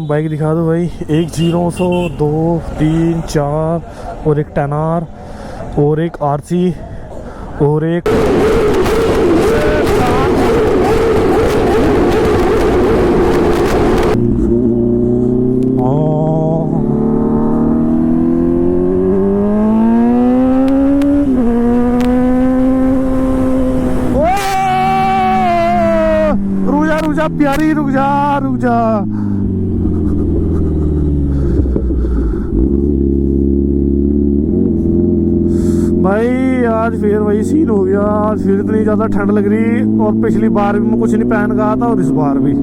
Bike दिखा दो भाई। एक 0 2 3 4 और एक 10R और एक RC और एक प्यारी, रुक जा रुक जा। भाई आज फिर वही सीन हो गया। आज फिर इतनी ज्यादा ठंड लग रही और पिछली बार भी मैं कुछ नहीं पहन गया था और इस बार भी।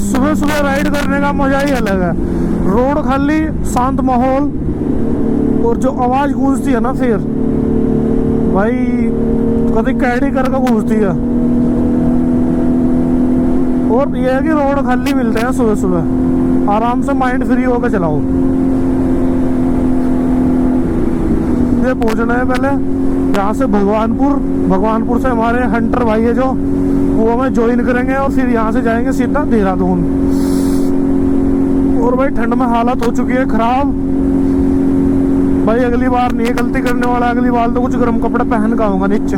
सुबह सुबह राइड करने का मजा ही अलग है। रोड खाली, शांत माहौल और जो आवाज गूंजती है ना फिर भाई कभी कैडी करके गूंजती है। और ये है कि रोड खाली मिलते हैं सुबह सुबह, आराम से माइंड फ्री होकर चलाओ। ये पहुंचना है पहले यहाँ से भगवानपुर से हमारे हंटर भाई है जो वो हमें ज्वाइन करेंगे और फिर यहाँ से जाएंगे सीधा देहरादून। और भाई ठंड में हालत हो चुकी है खराब। भाई अगली बार नहीं गलती करने वाला, अगली बार तो कुछ गर्म कपड़े पहन का होगा नीचे।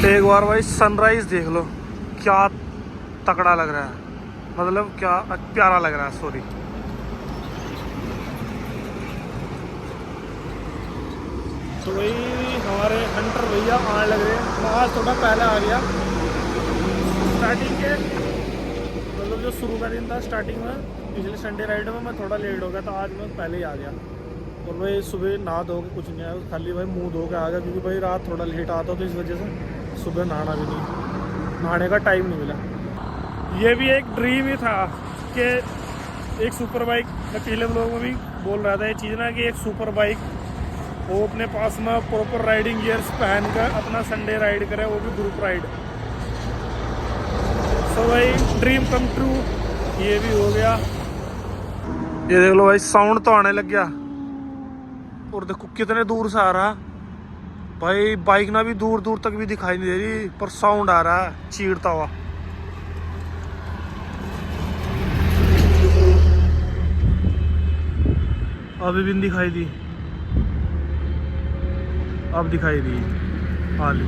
एक बार भाई सनराइज देख लो, क्या तगड़ा लग रहा है, मतलब क्या प्यारा लग रहा है। सॉरी तो वही हमारे हंटर भैया आने लग रहे हैं। मैं आज थोड़ा पहले आ गया स्टार्टिंग के, मतलब जो शुरू का दिन था स्टार्टिंग में पिछले संडे राइड में मैं थोड़ा लेट हो गया था। आज मैं पहले ही आ गया और भाई सुबह नहा धो के कुछ नहीं आया, खाली भाई मुंह धो के आ गया क्योंकि भाई रात थोड़ा लेट आता तो इस वजह से सुबह नहाना भी नहीं, नहाने का टाइम नहीं मिला। ये भी एक ड्रीम ही था कि एक सुपर बाइक, मैं पिछले ब्लॉग में भी बोल रहा था ये चीज़ ना कि एक सुपर बाइक वो अपने पास में प्रॉपर राइडिंग गियर्स पहन कर अपना संडे राइड करे, वो भी ग्रुप राइड। सो भाई ड्रीम कम ट्रू ये भी हो गया। ये देख लो भाई साउंड तो आने लग गया और देखो कितने दूर से आ रहा भाई। बाइक ना भी दूर दूर तक भी दिखाई नहीं दे रही पर साउंड आ रहा है चीरता हुआ। अभी भी दिखाई दी, अब दिखाई दी आली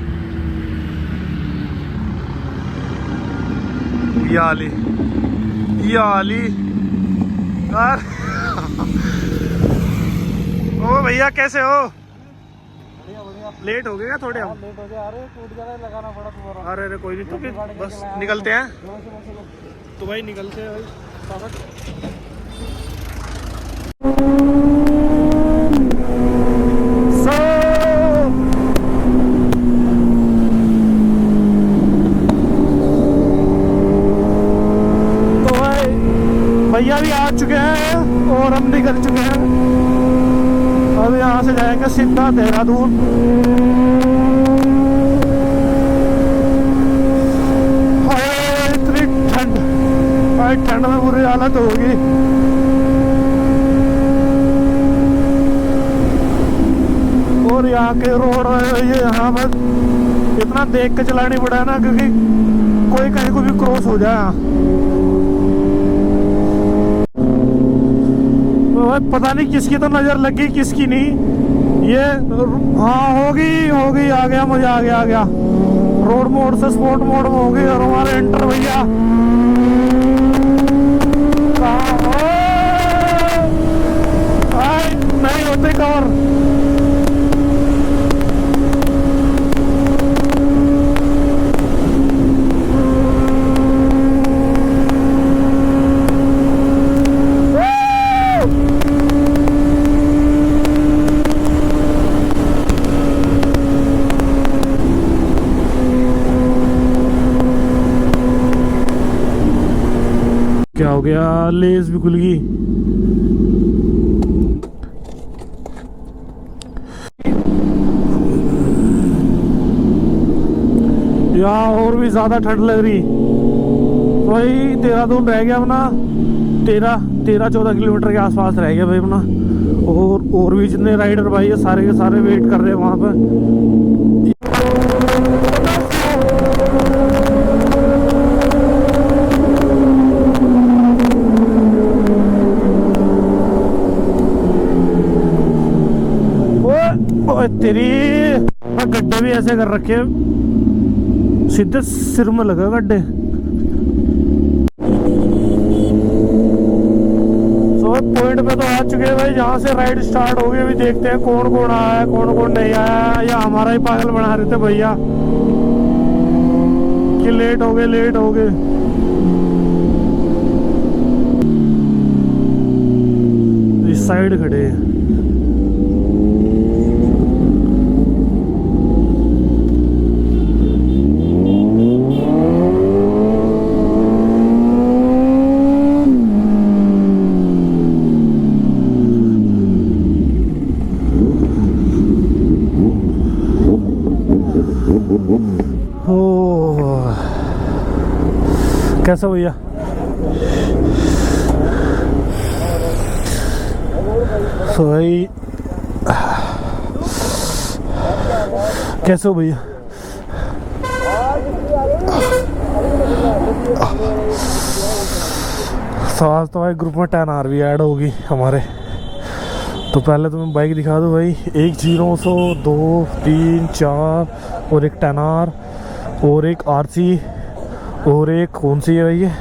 ओ भैया कैसे हो? बढ़िया बढ़िया। लेट हो गए क्या थोड़े? हम लेट हो गया। अरे टूट गया, लगाना पड़ा तुम्हारा। अरे कोई नहीं, तो फिर बस निकलते हैं। तो भाई निकलते हैं भाई। भैया भी आ चुके हैं और हम भी कर चुके हैं। अब यहाँ से जाएंगे सीधा देहरादून। इतनी ठंड, भाई ठंड में बुरी हालत होगी। और यहाँ के रोड ये यहाँ पर इतना देख के चलानी पड़ा है ना क्योंकि कोई कहीं को भी क्रॉस हो जाए। पता नहीं किसकी तो नजर लगी किसकी नहीं। ये हाँ होगी आ गया, मजा आ गया। रोड मोड से स्पोर्ट मोड में होगी और हमारे एंटर भैया नहीं होते कवर। क्या हो गया? लेस भी खुल गई। यहाँ और भी ज्यादा ठंड लग रही। वही देहरादून रह गया अपना 13-14 किलोमीटर के आसपास रह गया भाई अपना। और भी जितने राइडर भाई है सारे के सारे वेट कर रहे हैं वहाँ पर। तेरी गड्ढे भी ऐसे कर रखे सीधे सिर में लगा गड्ढे। पॉइंट पे तो आ चुके हैं भाई, जहाँ से राइड स्टार्ट हो गई। अभी देखते हैं कौन कौन आया है कौन कौन नहीं आया, या हमारा ही पागल बना रहे थे भैया कि लेट हो गए। इस साइड खड़े हैं। कैसा भैया? तो भाई कैसे हो भैया? तो आज तो भाई ग्रुप में 10 आर भी ऐड होगी हमारे। तो पहले तो मैं बाइक दिखा दूँ भाई, एक 0 2 3 4 और एक 10 आर और एक RC और एक कौन सी है भाई ये,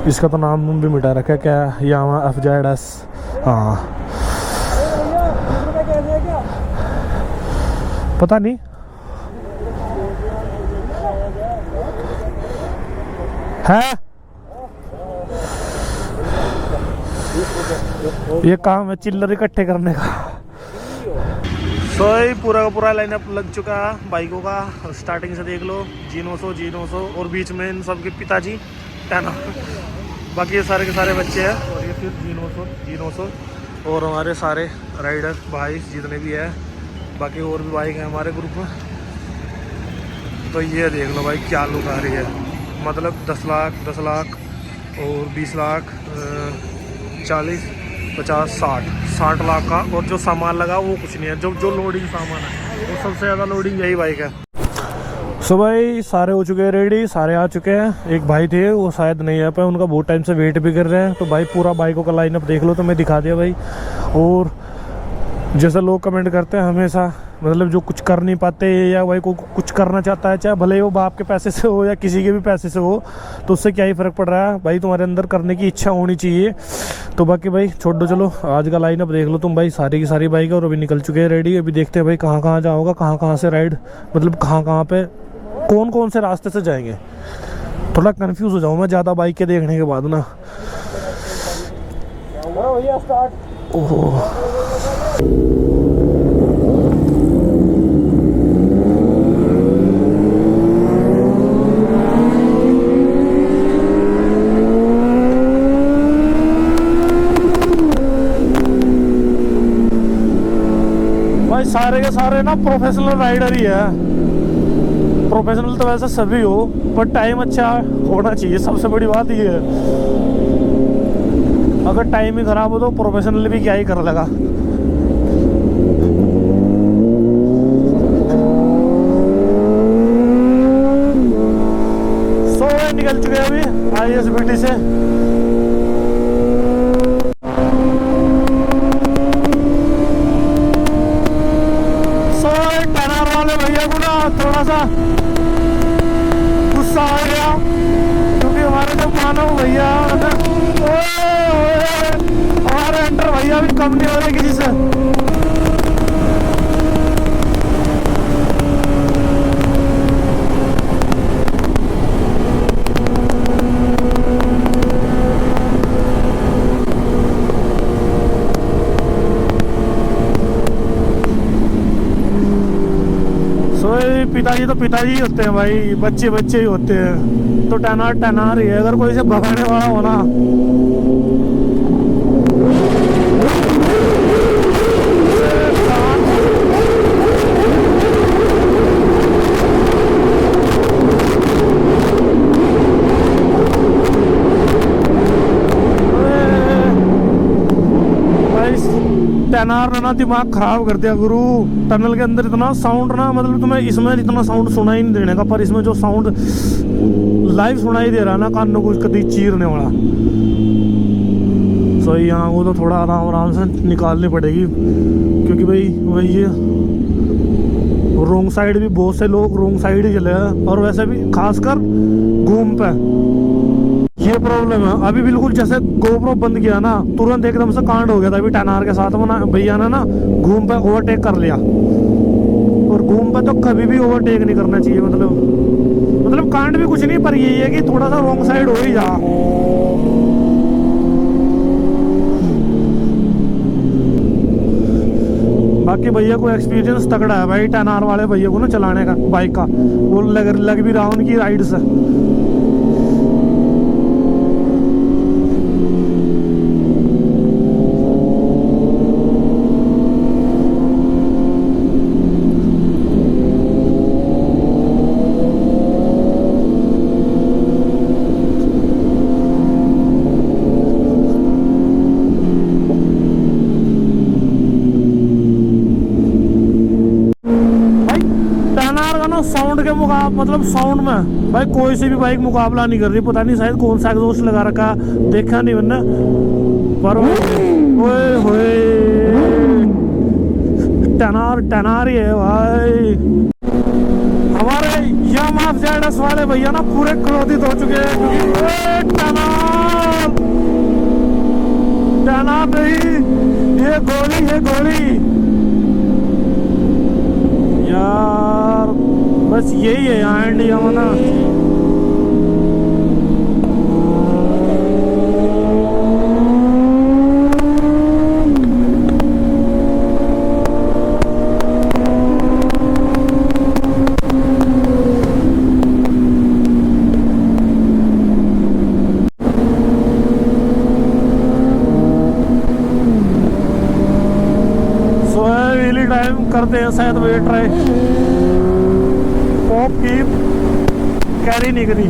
इसका तो नाम भी मिटा रखा है क्या, यामा FZS। हाँ पता नहीं है, ये काम है चिल्लर इकट्ठे करने का। तो पूरा का पूरा लाइनअप लग चुका है बाइकों का। स्टार्टिंग से देख लो G900 और बीच में इन सबके पिताजी 10 बाकी ये सारे के सारे बच्चे हैं। और ये फिर G900 और हमारे सारे राइडर भाई जितने भी है, बाकी और भी बाइक हैं हमारे ग्रुप में। तो ये देख लो भाई क्या लुक आ रही है, मतलब 10 लाख और 20 लाख 40 50 60 लाख का। और जो सामान लगा वो कुछ नहीं है, जो लोडिंग सामान है वो सबसे ज़्यादा लोडिंग यही बाइक है। सो भाई सारे हो चुके हैं रेडी, सारे आ चुके हैं। एक भाई थे वो शायद नहीं आ पाए, उनका बहुत टाइम से वेट भी कर रहे हैं। तो भाई पूरा बाइकों का लाइनअप देख लो, तो मैं दिखा दिया भाई। और जैसा लोग कमेंट करते हैं हमेशा, मतलब जो कुछ कर नहीं पाते या भाई को कुछ करना चाहता है, चाहे भले ही वो बाप के पैसे से हो या किसी के भी पैसे से हो, तो उससे क्या ही फ़र्क पड़ रहा है भाई, तुम्हारे अंदर करने की इच्छा होनी चाहिए। तो बाकी भाई छोड़ दो, चलो आज का लाइनअप देख लो तुम भाई। सारी की सारी बाइक है और अभी निकल चुके हैं रेडी। अभी देखते हैं भाई कहाँ कहाँ जाओगा, कहाँ से राइड, मतलब कहाँ पे कौन से रास्ते से जाएंगे। थोड़ा कंफ्यूज हो जाऊँ मैं ज़्यादा बाइक के देखने के बाद ना। ओह भाई सारे के सारे ना प्रोफेशनल राइडर ही है। प्रोफेशनल तो वैसे सभी हो, पर टाइम अच्छा होना चाहिए, सबसे बड़ी बात ये है। अगर टाइम ही खराब हो तो प्रोफेशनल भी क्या ही कर लगा। निकल चुके हैं अभी ISBT से। भैया को ना थोड़ा सा गुस्सा आ गया, क्योंकि हमारे जो मानव भैया हमारे अंडर भैया भी कम नहीं हो रहे किसी से। पिताजी तो पिताजी ही होते हैं भाई, बच्चे ही होते हैं। तो 10 आर ही है, अगर कोई से भगाने वाला हो ना 10R ने ना दिमाग खराब कर दिया गुरु। टनल के अंदर इतना साउंड ना, मतलब तुम्हें इसमें इतना साउंड सुनाई नहीं देने का, पर इसमें जो साउंड लाइव सुनाई दे रहा है ना, कानों को कभी चीरने वाला। सो यहाँ वो तो थोड़ा आराम आराम से निकालनी पड़ेगी, क्योंकि भाई वही ये रोंग साइड भी बहुत से लोग रोंग साइड ही चले हैं, और वैसे भी खासकर घूम पे ये प्रॉब्लम है। अभी बिल्कुल जैसे गोप्रो बंद किया ना, तुरंत एकदम से कांड हो गया था अभी 10R के साथ में ना। भैया ने ना घूम पे ओवरटेक कर लिया, और घूम पे तो कभी भी ओवरटेक नहीं करना चाहिए। मतलब कांड भी कुछ नहीं, पर यही है कि थोड़ा सा रॉन्ग साइड हो ही जा। बाकी भैया को एक्सपीरियंस तगड़ा है भाई, 10R वाले भैया को ना चलाने का बाइक का, वो लग भी रहा उनकी राइड से। साउंड के मुकाबले, मतलब साउंड में भाई कोई सी भी बाइक मुकाबला नहीं कर रही। पता नहीं शायद कौन सा एग्जॉस्ट लगा रखा, देखा नहीं मैंने, पर ओए होए 10R ही है भाई। हमारे यामाहा ZS वाले भैया ना पूरे क्रोधित हो चुके हैं, क्योंकि 10R नहीं, ये गोली यार, बस यही है यहाँ इंडिया में ना। टाइम करते हैं शायद वेट ट्राई, पॉप की कैरी नहीं करी।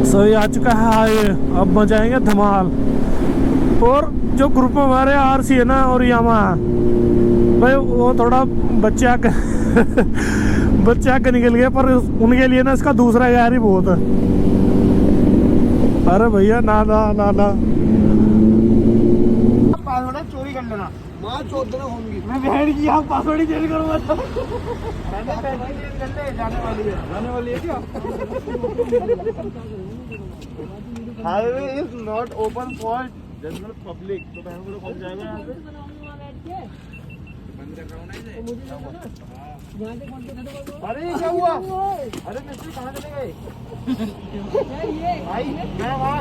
सही आ चुका है हाईवे, अब मचाएंगे धमाल। और जो ग्रुप में हमारे RC है ना और यामाहा भाई, वो थोड़ा बच्चा के निकल गया, पर उनके लिए ना इसका दूसरा यार ही बहुत है। अरे भैया ना पासवर्ड चोरी कर लेना, मां चोर देना होंगी। मैं बहन की आप पासवर्ड ही चेंज करूंगा तो जाने वाली है क्या? Highway is not open for general public, तो बहन को कौन जाएगा यहाँ पे? अरे क्या हुआ? अरे मिस्त्री कहाँ चले गए? भाई मैं वहाँ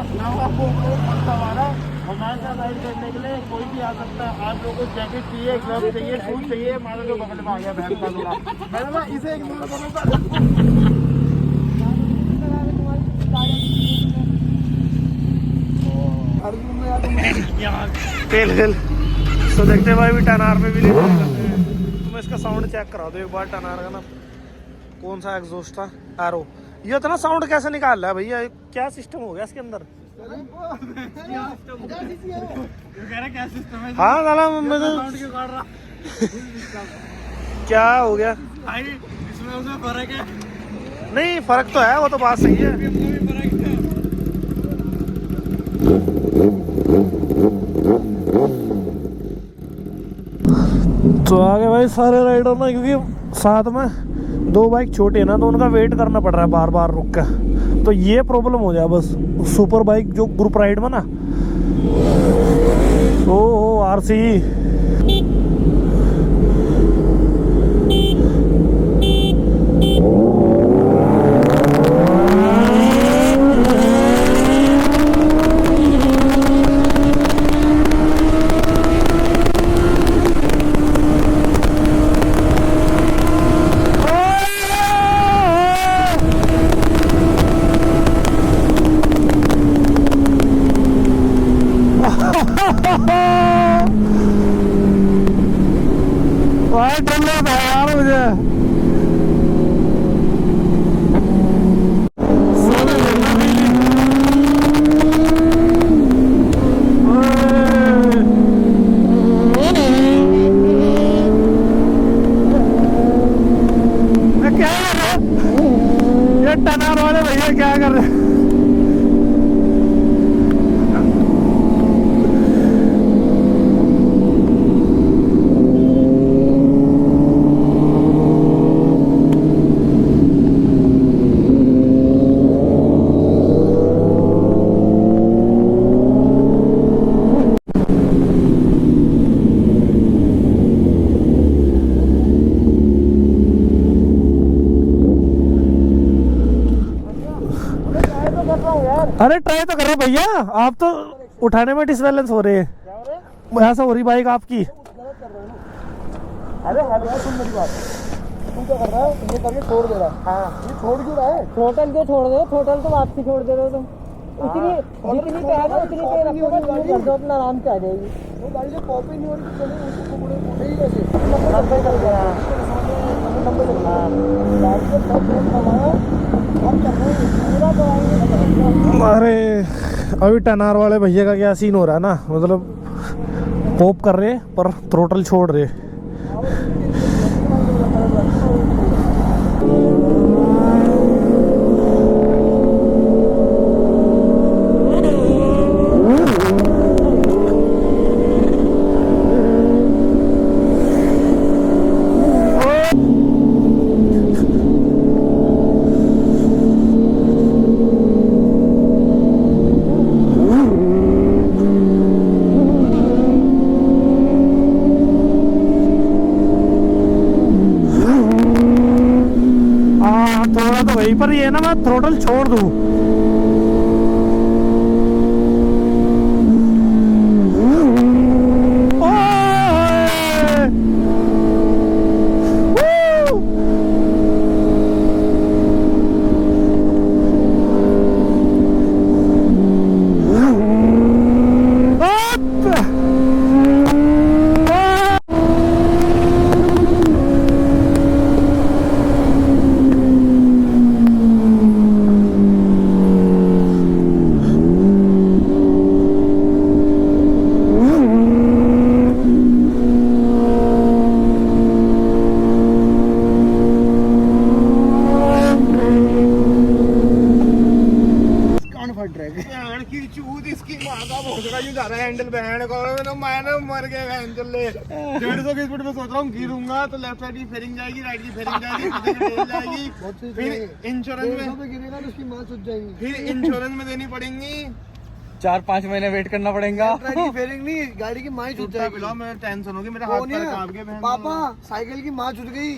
हमारे साथ राइड करने के लिए कोई भी आ सकता है। आप लोगों को जैकेट चाहिए, ग्लव चाहिए, शूज चाहिए, मानो जो बगल में आ गया बहन का दूल्हा। मैंने कहा इसे इग्नोर करो। तेल तो देखते हैं भाई, भी 10R पे भी नहीं करते हैं। तुम इसका साउंड चेक करा दो एक बार 10R का ना, कौन सा एग्जॉस्ट था, एरो। ये इतना साउंड कैसे निकाल रहा है भैया, क्या सिस्टम हो गया इसके अंदर? हाँ साला क्या हो गया? इसमें उसमें फर्क है? नहीं फर्क तो है, वो तो बात सही है। तो आगे भाई सारे राइडर ना, क्योंकि साथ में 2 बाइक छोटे हैं ना, तो उनका वेट करना पड़ रहा है बार बार रुक कर, तो ये प्रॉब्लम हो जाए बस। सुपर बाइक जो ग्रुप राइड में ना, ओ RC भाई डर लग रहा है यार मुझे। अरे ट्राई तो करो भैया, आप तो उठाने में डिसबैलेंस हो रहे हैं। ऐसा हो रही बाइक आपकी। अरे हल्का सुन मेरी बात, तू क्या कर रहा है? ये करके छोड़ दे रहा है। हाँ, ये छोड़ क्यों रहा है? थ्रोटल क्यों छोड़ दो? थ्रोटल तो वापसी छोड़ दे रहे हो तुम। उतनी जितनी पे आगे उतनी पे रखो, बस यूं कर दो, अपना आराम से आ जाएगी। वो गाड़ी से कॉपी नहीं हो रही, चले उसको मुड़े ही ऐसे नब्बे कर गया। गाड़ी से सब कमाया, अब कर रहे हैं पूरा तो आएंगे। अरे अभी टनार वाले भैया का क्या सीन हो रहा है ना, मतलब पॉप कर रहे पर थ्रोटल छोड़ रहे। थोड़ा तो वहीं पर ही है ना, मैं थ्रोटल छोड़ दूं। हैंडल बहन को मैंने मर गए बहन चले 150 की स्पीड में सोच रहा हूँ गिरूंगा तो लेफ्ट साइड की फेरिंग जाएगी, राइट की फेरिंग जाएगी, जाएगी, फिर इंश्योरेंस में गिरेगा तो उसकी माँ छूट जाएगी, फिर इंश्योरेंस में देनी पड़ेंगी, 4-5 महीने वेट करना पड़ेगा। फेरिंग नहीं, गाड़ी की माँ छूट जाएगी। पिलाओ, मेरे टेंशन होगी, मेरे हाथ पैर कांप गए बहन। पापा साइकिल की माँ छूट गई।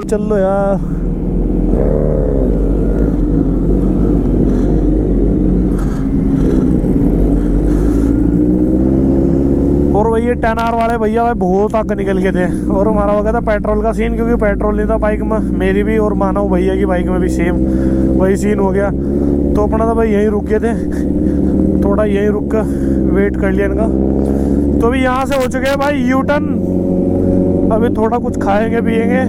चल लो यार। और वही ये 10R वाले भैया भाई बहुत आगे निकल गए थे और हमारा हो गया था पेट्रोल का सीन, क्योंकि पेट्रोल नहीं था बाइक में, मेरी भी और मानव भैया की बाइक में भी सेम वही सीन हो गया। तो अपना तो भाई यहीं रुक गए थे, थोड़ा यहीं रुक कर वेट कर लिया इनका। तो अभी यहाँ से हो चुके हैं भाई यू टर्न, अभी थोड़ा कुछ खाएंगे पिएंगे।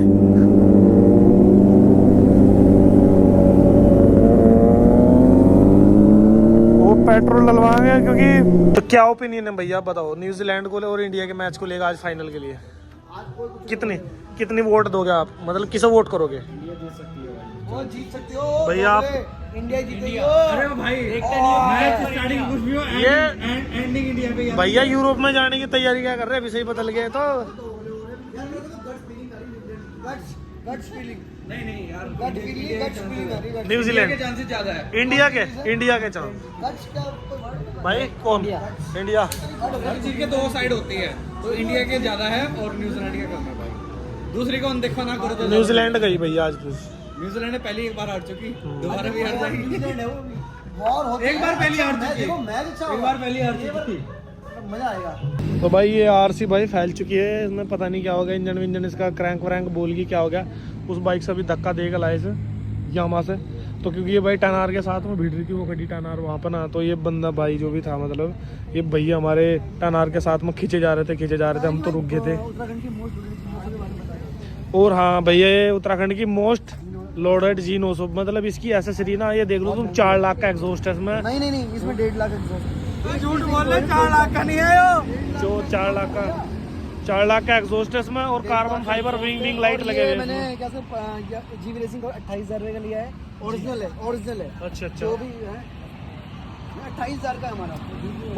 वो पेट्रोल डलवाएंगे क्योंकि। तो क्या ओपिनियन है भैया, बताओ न्यूजीलैंड को और इंडिया के मैच को लेकर आज फाइनल के लिए कितनी वोट दोगे आप, मतलब किसे वोट करोगे? वो जीत सकती हो भैया आप। इंडिया जीतेगी। अरे भाई मैच स्टार्टिंग कुछ भी हो, ये एंडिंग इंडिया पे। भैया यूरोप में जाने की तैयारी क्या कर रहे हैं, अभी सही बदल गए तो। नहीं यार, न्यूजीलैंड के चांसेस ज्यादा है। इंडिया के चांस भाई कौन? इंडिया। हर चीज के 2 साइड होती है, तो इंडिया के ज्यादा है और न्यूजीलैंड के कम है भाई। दूसरी को देखो ना करो तो न्यूजीलैंड गई भैया आज कुछ। न्यूजीलैंड ने पहली एक बार हार चुकी, दोबारा भी हार जाएगी। एक बार पहली हार चुकी, एक बार पहली हार चुकी, मजा आएगा। तो भाई ये आरसी भाई फैल चुकी है, इसमें पता नहीं क्या हो गया, इंजन विंजन इसका क्रैंक वैंक बोल गई क्या हो गया। उस बाइक से अभी धक्का देगा लाए से यामा से, तो क्योंकि ये भाई 10R के साथ में भिड़ रही थी, वो खड़ी 10R वहाँ पर ना, तो ये बंदा भाई जो भी था, मतलब ये भैया हमारे 10R के साथ में खींचे जा रहे थे, हम तो रुक गए थे। और हाँ भैया ये उत्तराखंड की मोस्ट लोडेड G900, मतलब इसकी एसेसरी ना ये देख लो तुम 4 लाख का एग्जॉस्ट है इसमें। नहीं इसमें 1.5 लाख एग्जॉस्ट। झूठ बोल रहे, 4 लाख का नहीं है जो 4 लाख का एग्जॉस्ट है इसमें, और कार्बन फाइबर विंग लाइट लगे हुए मैंने हैं। कैसे जीवी रेसिंग को 28,000 रुपए का लिया है, ओरिजिनल है। अच्छा जो भी है 28,000 का हमारा।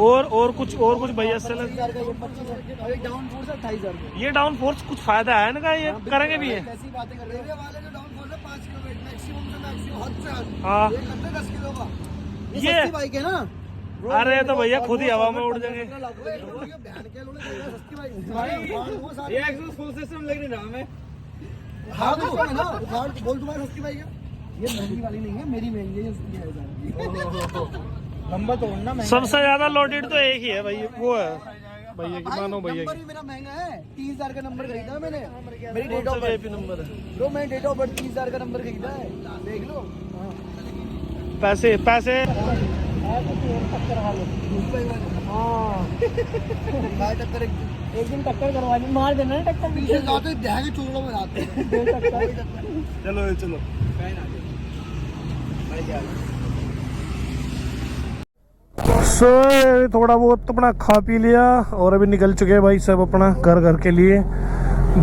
और कुछ भैया से 25,000 का, ये 25,000 और डाउन फोर्स 28,000 ये डाउन फोर्स कुछ फायदा है ना, ये करेंगे भी है। ऐसी बातें कर रहे हैं वाले जो डाउन फोर्स है 5 किलो वेट मैक्सिमम से मैक्सिमम, हद से हद हाँ। ये करते 10 किलो का। ये सस्ती बाइक है ना। अरे तो भैया खुद ही हवा में उड़ जाएंगे। सस्ती बाइक ये एग्जॉस्ट फुल सिस्टम लग नहीं रहा हमें। हाँ तो है ना, बोल तुम्हारी सस्ती बाइक है। ये महंगी वाली नहीं है, मेरी महंगी है, इसकी है नंबर तोड़ना मैं सबसे ज्यादा लोडेड तो एक ही है भाई, वो है भैया की, मानो भैया नंबर की। भी मेरा महंगा है, 30,000 का नंबर खरीदा मैंने। मेरी डेट कौन ऑफ सा बर्थ VIP नंबर है? ब्रो, मैं डेट ऑफ बर्थ 30,000 का नंबर खरीदा है, देख लो। पैसे पैसे हाँ मैं टक्कर एक दिन टक्कर करवानी, मार देना ना टक्कर पीछे जाते ढह के चुगलों में जाते हैं। चलो चलो। सो थोड़ा बहुत अपना खा पी लिया और अभी निकल चुके हैं भाई सब अपना घर के लिए।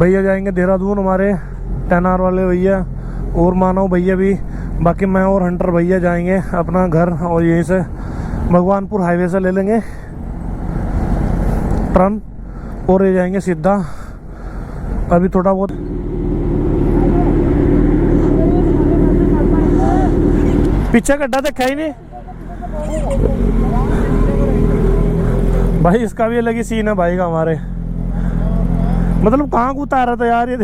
भैया जाएंगे देहरादून, हमारे 10 आवर वाले भैया और मानव भैया भी, बाकी मैं और हंटर भैया जाएंगे अपना घर, और यहीं से भगवानपुर हाईवे से ले लेंगे टर्न और ये जाएंगे सीधा। अभी थोड़ा बहुत पीछे गड्ढा देखा ही नहीं भाई, इसका भी अलग ही सीन है भाई का हमारे, मतलब कहाँ को उतारा था यार ये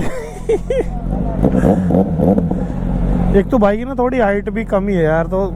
एक तो भाई की ना थोड़ी हाइट भी कम ही है यार, तो